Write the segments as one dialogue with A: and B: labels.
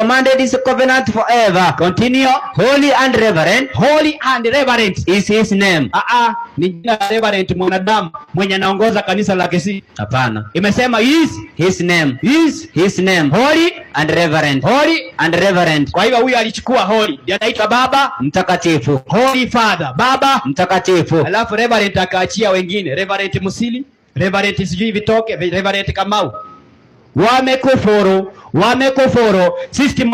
A: commanded his covenant forever.
B: Continue.
A: Holy and reverend.
B: Holy and reverent
A: Is his name.
B: Ni jina reverent mwanadamu mwenye anaongoza kanisa la Kisii.
A: Hapana.
B: Imesema is
A: His name.
B: His
A: name.
B: Holy
A: And reverend.
B: Holy
A: and reverend.
B: Kwa hivyo huyu alichukua holy. Ndiye anaitwa Baba
A: Mtakatifu.
B: Holy Father. Baba
A: Mtakatifu.
B: Alafu reverend akaachia wengine. Reverend Musili, reverend sijui Vitoke, reverend Kamau. Wamekufuru system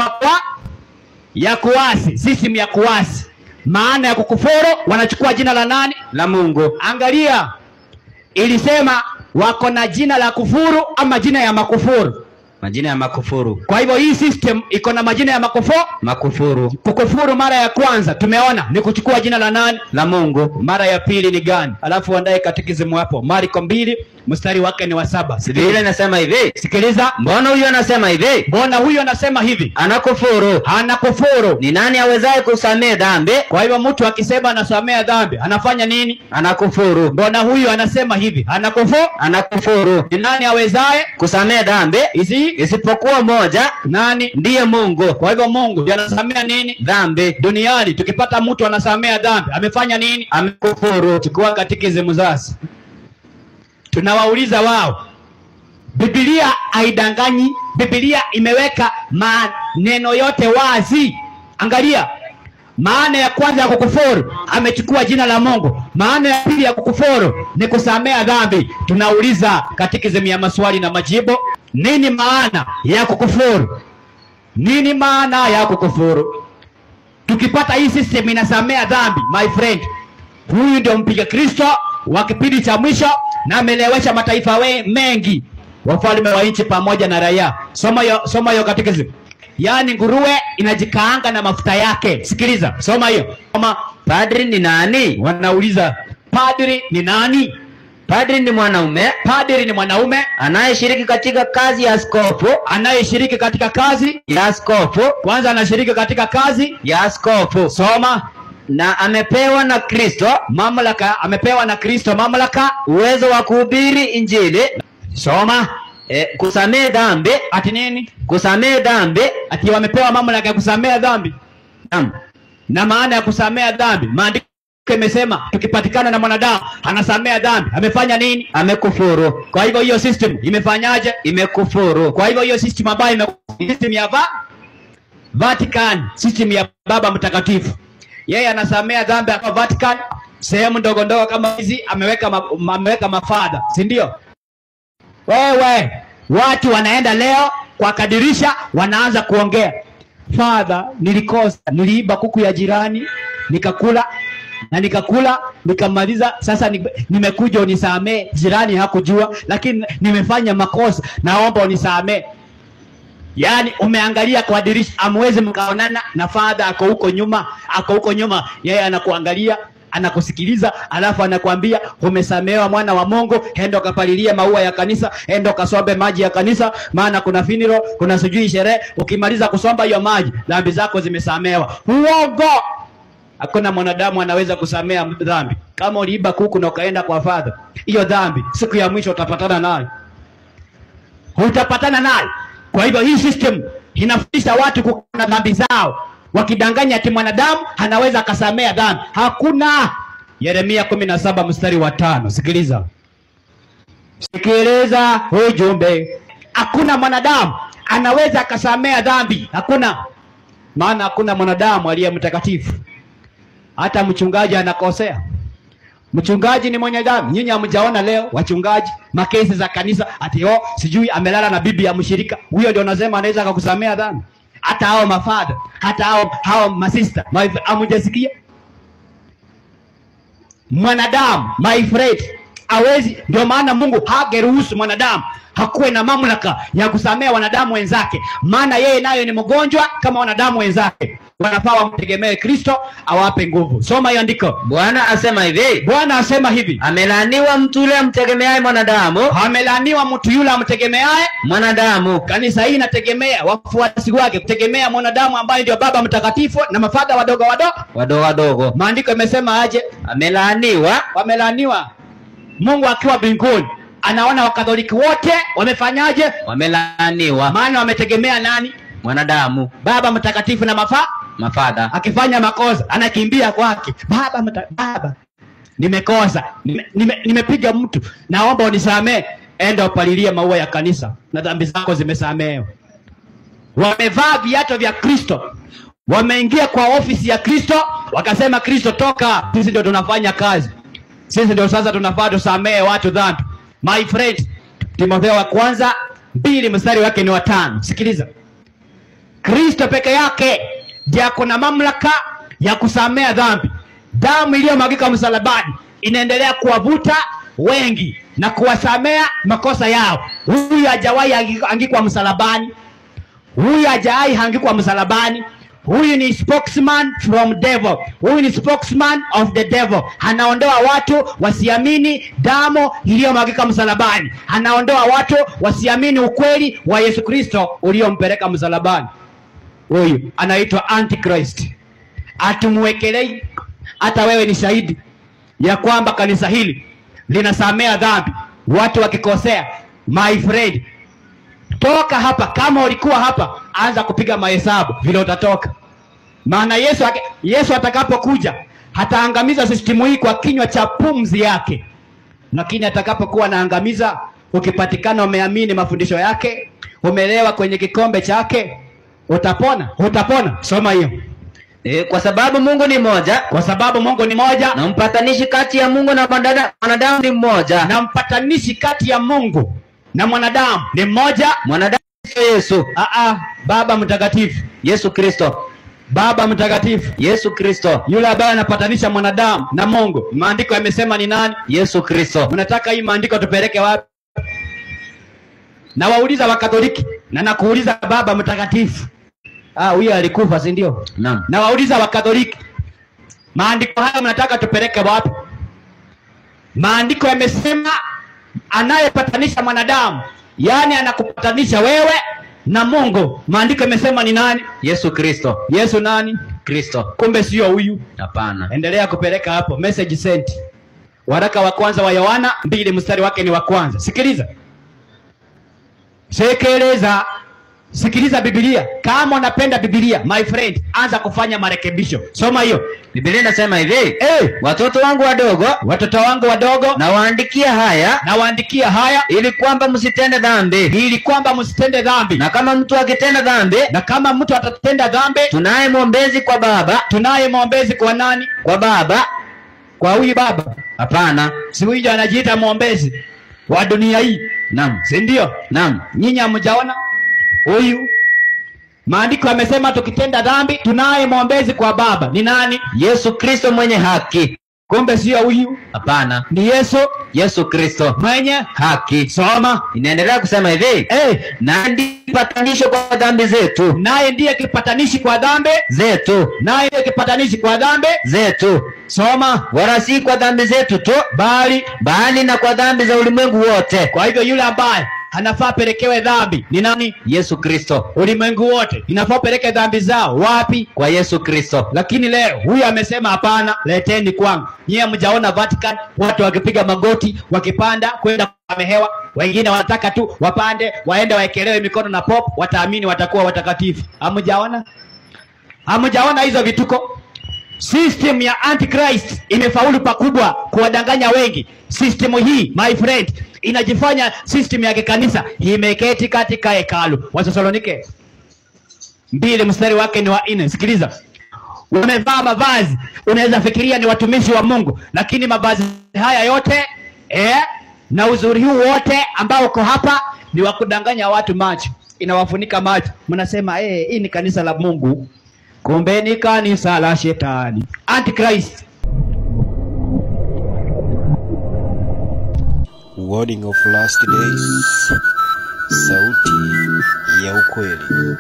B: ya kuasi, system ya kuasi. Maana ya kukufuru, wanachukua jina la nani?
A: La Mungu.
B: Angalia, ilisema wako na jina la kufuru ama jina ya makufuru?
A: Majina ya makufuru.
B: Kwa hivyo hii system iko na majina ya
A: makufuru.
B: Kukufuru mara ya kwanza tumeona ni kuchukua jina la nani?
A: La Mungu.
B: Mara ya pili ni gani? Alafu andae katekisimu hapo. Marko 2 mstari wake ni wa 7.
A: Biblia inasema hivi.
B: Sikiliza.
A: Mbona huyu anasema hivi?
B: Mbona huyu anasema hivi?
A: Anakufuru. Ni nani awezaye kusamehe dhambi?
B: Kwa hivyo mtu akisema anasamea dhambi, anafanya nini?
A: Anakufuru.
B: Mbona huyu anasema hivi?
A: Anakufuru.
B: Ni nani awezaye
A: kusamehe dhambi? Isipokuwa moja,
B: nani?
A: Ndiye Mungu.
B: Kwa hivyo Mungu ndiye anasamea nini?
A: Dhambi.
B: Duniani tukipata mtu anasamea dhambi, amefanya nini?
A: Amekufuru.
B: Chukua katekisimu sasa. Tunawauliza wao. Biblia haidanganyi. Biblia imeweka maneno yote wazi. Angalia. Maana ya kwanza ya kukufuru, amechukua jina la Mungu. Maana ya pili ya kukufuru ni kusamea dhambi. Tunauliza katekisimu ya maswali na majibu. Nini maana ya kukufuru? Nini maana ya kukufuru? Tukipata hii system inasamea dhambi, my friend, huyu ndio mpiga Kristo wa kipindi cha mwisho na amelewesha mataifa mengi, wafalme wa nchi pamoja na raia. Soma hiyo katekisimu. Yaani nguruwe inajikaanga na mafuta yake. Sikiliza, soma hiyo.
A: Padri ni nani?
B: Wanauliza, padri ni nani?
A: Padri ni mwanaume
B: anayeshiriki katika kazi ya askofu. Kwanza anashiriki katika kazi ya askofu. Soma.
A: Na amepewa na Kristo
B: mamlaka,
A: uwezo wa kuhubiri Injili.
B: Soma.
A: Kusamehe dhambi.
B: Ati nini?
A: Kusamehe dhambi.
B: Ati wamepewa mamlaka ya kusamea dhambi. Na maana ya kusamea dhambi, maandiko imesema tukipatikana na mwanadamu anasamea dhambi, amefanya nini?
A: Amekufuru.
B: Kwa hivyo hiyo system imefanyaje?
A: Imekufuru.
B: Kwa hivyo hiyo system ambayo system ya Vatican, system ya Baba Mtakatifu. Yeye anasamea dhambi kwa Vatican, sehemu ndogo ndogo kama hizi ameweka mafadha, si ndio? Wewe watu wanaenda leo kwa kadirisha, wanaanza kuongea, Father, nilikosa, niliiba kuku ya jirani, nikakula nikamaliza, sasa nimekuja unisamee. Jirani hakujua, lakini nimefanya makosa, naomba unisamee. Yaani umeangalia kwa dirisha, amweze mkaonana na Father ako huko nyuma, yeye anakuangalia, anakusikiliza, alafu anakuambia umesamehewa mwana wa Mungu, enda kapalilia maua ya kanisa, enda kasombe maji ya kanisa, maana kuna funeral, kuna sijui sherehe. Ukimaliza kusomba hiyo maji, dhambi zako zimesamehewa. Uongo. Hakuna mwanadamu anaweza kusamea dhambi. Kama uliiba kuku na ukaenda kwa Father, hiyo dhambi siku ya mwisho utapatana nayo. Kwa hivyo hii system inafundisha watu kukana dhambi zao, wakidanganya ati mwanadamu anaweza akasamea dhambi. Hakuna. Yeremia 17 mstari wa 5. Sikiliza ujumbe. Hakuna mwanadamu anaweza akasamea dhambi. Hakuna. Maana hakuna mwanadamu aliye mtakatifu. Hata mchungaji anakosea. Mchungaji ni mwenye dhambi. Nyinyi hamjaona leo wachungaji makesi za kanisa ati sijui amelala na bibi ya mshirika. Huyo ndio unasema anaweza akakusamea dhambi? Hata hao mafadha, hata hao masista, hamjasikia? Mwanadamu, my friend, hawezi. Ndio maana Mungu hageruhusu mwanadamu hakuwe na mamlaka ya kusamea wanadamu wenzake, maana yeye nayo ni mgonjwa kama wanadamu wenzake. Wanafaa wamtegemee Kristo awape nguvu. Soma hiyo andiko.
A: Bwana asema hivi.
B: Amelaaniwa mtu yule amtegemeaye mwanadamu. Kanisa hii inategemea wafuasi wake kutegemea mwanadamu ambaye ndio Baba Mtakatifu na mafadha wadogo. Maandiko yamesema aje? Wamelaaniwa. Mungu akiwa mbinguni anaona Wakatoliki wote wamefanyaje?
A: Wamelaaniwa.
B: Maana wametegemea nani?
A: Mwanadamu.
B: Baba mtakatifu na
A: Mafadha.
B: akifanya makosa anakimbia kwake. Baba nimekosa, nimepiga mtu, naomba unisamee. Enda upalilie maua ya kanisa na dhambi zako zimesamehewa. Wamevaa viatu vya Kristo, wameingia kwa ofisi ya Kristo, wakasema Kristo toka, sisi ndio tunafanya kazi, sisi ndio sasa tunafaa tusamee watu dhambi. My friend, Timotheo wa kwanza 2 mstari wake ni 5. Sikiliza, Kristo peke yake ndiye kuna mamlaka ya kusamea dhambi. Damu iliyomwagika msalabani inaendelea kuwavuta wengi na kuwasamea makosa yao. Huyu hajawahi angikwa msalabani, huyu hajawahi angikwa msalabani. Huyu ni spokesman from devil. Huyu ni spokesman of the devil. Anaondoa watu wasiamini damu iliyomwagika msalabani. Anaondoa watu wasiamini ukweli wa Yesu Kristo uliompeleka msalabani. Huyu anaitwa Antichrist. Atumwekelei. Hata wewe ni shahidi ya kwamba kanisa hili linasamea dhambi watu wakikosea. My friend, toka hapa. Kama ulikuwa hapa, anza kupiga mahesabu vile utatoka. Maana Yesu atakapokuja hataangamiza sistimu hii kwa kinywa cha pumzi yake. Lakini atakapokuwa anaangamiza, ukipatikana umeamini mafundisho yake, umelewa kwenye kikombe chake, utapona. Soma hiyo.
A: Kwa sababu Mungu ni moja.
B: Kwa sababu Mungu ni moja.
A: Na mpatanishi kati ya Mungu na mwanadamu ni mmoja.
B: Na mpatanishi kati ya Mungu na mwanadamu ni mmoja.
A: Mwanadamu sio Yesu.
B: Baba mtakatifu
A: Yesu Kristo.
B: Baba mtakatifu
A: Yesu Kristo.
B: Yule ambaye anapatanisha mwanadamu na Mungu. Maandiko yamesema ni nani?
A: Yesu Kristo.
B: Unataka hii maandiko tupeleke wapi? Na wauliza Wakatoliki na nakuuliza Baba mtakatifu. Huyu alikufa, si ndio?
A: Naam.
B: Na wauliza Wakatoliki, maandiko haya mnataka tupeleke wapi? Maandiko yamesema anayepatanisha mwanadamu, yani anakupatanisha wewe na Mungu. Maandiko yamesema ni nani?
A: Yesu Kristo.
B: Yesu nani?
A: Kristo.
B: Kumbe sio huyu.
A: Hapana.
B: Endelea kupeleka hapo. Message sent. Waraka wa kwanza wa Yohana 2 mstari wake ni wa kwanza. Sikiliza. Sikiliza Biblia. Kama unapenda Biblia, my friend, anza kufanya marekebisho. Soma hiyo.
A: Biblia inasema hivi, watoto wangu wadogo, nawaandikia haya ili kwamba msitende dhambi. Na kama mtu atatenda dhambi, tunaye mwombezi kwa Baba.
B: Tunaye mwombezi kwa nani?
A: Kwa Baba.
B: Kwa huyu Baba?
A: Hapana.
B: Si huyu anajiita mwombezi wa dunia hii?
A: Naam.
B: Si ndio?
A: Naam.
B: Nyinyi hamjaona huyu? Maandiko yamesema tukitenda dhambi tunaye mwombezi kwa Baba. Ni nani?
A: Yesu Kristo mwenye haki.
B: Kumbe sio huyu.
A: Hapana.
B: Ni
A: Yesu Kristo
B: mwenye
A: haki.
B: Soma.
A: Inaendelea kusema hivi, na ndiye kipatanisho kwa dhambi zetu.
B: Naye ndiye kipatanishi kwa dhambi
A: zetu.
B: Naye ndiye kipatanishi kwa dhambi
A: zetu.
B: Soma.
A: Wala si kwa dhambi zetu tu, bali na kwa dhambi za ulimwengu wote.
B: Kwa hivyo yule ambaye anafaa pelekewe dhambi ni nani?
A: Yesu Kristo.
B: Ulimwengu wote inafaa peleke dhambi zao wapi?
A: Kwa Yesu Kristo.
B: Lakini leo huyu amesema hapana, leteni kwangu. Nyie mjaona Vatican watu wakipiga magoti wakipanda kwenda kusamehewa? Wengine wanataka tu wapande waende waekelewe mikono na pop, wataamini watakuwa watakatifu. Hamjaona hizo vituko? System ya Antichrist imefaulu pakubwa kuwadanganya wengi. System hii, my friend, inajifanya system ya kikanisa, imeketi katika hekalu. Wathesalonike 2 mstari wake ni wa 4. Sikiliza. Wamevaa mavazi, unaweza fikiria ni watumishi wa Mungu, lakini mavazi haya yote na uzuri huu wote ambao uko hapa ni wa kudanganya watu macho. Inawafunika macho. Mnasema hii ni kanisa la Mungu. Kumbe ni kanisa la shetani. Antichrist.
C: Warning of last days. Sauti ya ukweli.